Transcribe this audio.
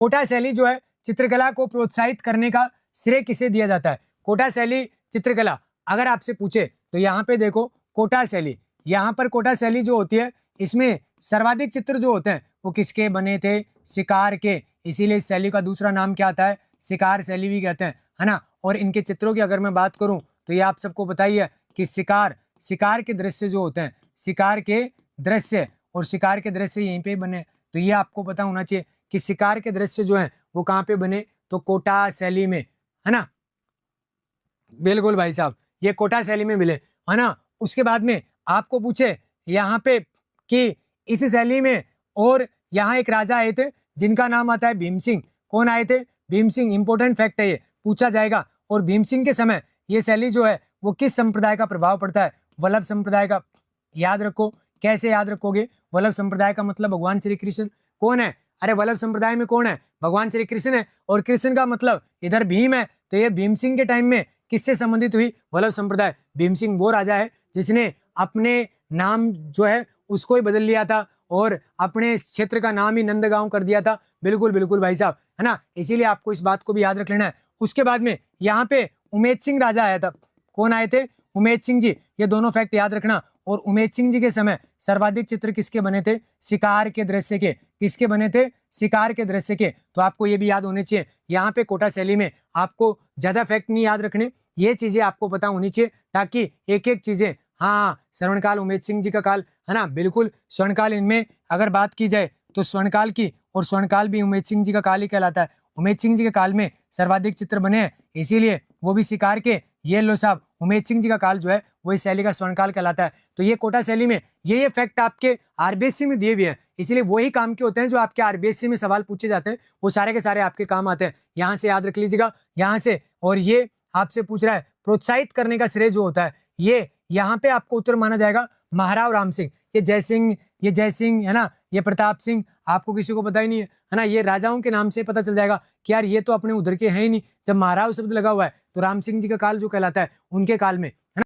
कोटा शैली जो है चित्रकला को प्रोत्साहित करने का श्रेय किसे दिया जाता है? कोटा शैली चित्रकला अगर आपसे पूछे तो यहाँ पे देखो कोटा शैली, यहाँ पर कोटा शैली जो होती है इसमें सर्वाधिक चित्र जो होते हैं वो किसके बने थे? शिकार के। इसीलिए इस शैली का दूसरा नाम क्या आता है? शिकार शैली भी कहते हैं, है ना। और इनके चित्रों की अगर मैं बात करूं तो ये आप सबको बताइए कि शिकार के दृश्य जो होते हैं, शिकार के दृश्य, और शिकार के दृश्य यहीं पे बने। तो ये आपको पता होना चाहिए कि शिकार के दृश्य जो हैं वो कहाँ पे बने? तो कोटा शैली में, है ना। बिल्कुल भाई साहब, ये कोटा शैली में मिले, है ना। उसके बाद में आपको पूछे यहाँ पे कि इस शैली में, और यहाँ एक राजा आए थे जिनका नाम आता है भीम सिंह। कौन आए थे? भीम सिंह। इंपॉर्टेंट फैक्ट है, ये पूछा जाएगा। और भीम सिंह के समय ये शैली जो है वो किस संप्रदाय का प्रभाव पड़ता है? वल्लभ संप्रदाय का। याद रखो। कैसे याद रखोगे? वल्लभ संप्रदाय का मतलब भगवान श्री कृष्ण। कौन है? अरे वल्लभ संप्रदाय में कौन है? भगवान श्री कृष्ण है। और कृष्ण का मतलब इधर भीम है, तो ये भीम सिंह के टाइम में किससे संबंधित हुई? वल्लभ संप्रदाय। भीम सिंह वो राजा है जिसने अपने नाम जो है उसको ही बदल लिया था और अपने क्षेत्र का नाम ही नंदगांव कर दिया था। बिल्कुल बिल्कुल भाई साहब, है ना। इसीलिए आपको इस बात को भी याद रख लेना है। उसके बाद में यहाँ पे उमेद सिंह राजा आया था। कौन आए थे? उमेद सिंह जी। ये दोनों फैक्ट याद रखना। और उमेद सिंह जी के समय सर्वाधिक चित्र किसके बने थे? शिकार के दृश्य के। किसके बने थे? शिकार के दृश्य के। तो आपको ये भी याद होने चाहिए। यहाँ पे कोटा शैली में आपको ज्यादा फैक्ट नहीं याद रखने, ये चीजें आपको पता होनी चाहिए, ताकि एक एक चीजें, हाँ स्वर्णकाल उमेद सिंह जी का काल, है ना। बिल्कुल स्वर्णकाल, इनमें अगर बात की जाए तो स्वर्णकाल की, और स्वर्णकाल भी उमेद सिंह जी का काल ही कहलाता है। उमेद सिंह जी के काल में सर्वाधिक चित्र बने हैं, इसीलिए वो भी शिकार के। ये लो साहब, उमेद सिंह जी का काल जो है वो इस शैली का स्वर्णकाल कहलाता है। तो ये कोटा शैली में ये फैक्ट आपके आरबीएससी में दिए हुए हैं, इसीलिए वही काम के होते हैं जो आपके आरबीएससी में सवाल पूछे जाते हैं, वो सारे के सारे आपके काम आते हैं। यहाँ से याद रख लीजिएगा, यहाँ से। और ये आपसे पूछ रहा है प्रोत्साहित करने का श्रेय जो होता है, ये यहाँ पे आपको उत्तर माना जाएगा महाराव राम सिंह। ये जय सिंह, है ना, ये प्रताप सिंह, आपको किसी को पता ही नहीं है ना। ये राजाओं के नाम से पता चल जाएगा कि यार ये तो अपने उधर के हैं ही नहीं। जब महाराव शब्द लगा हुआ है तो राम सिंह जी का काल जो कहलाता है उनके काल में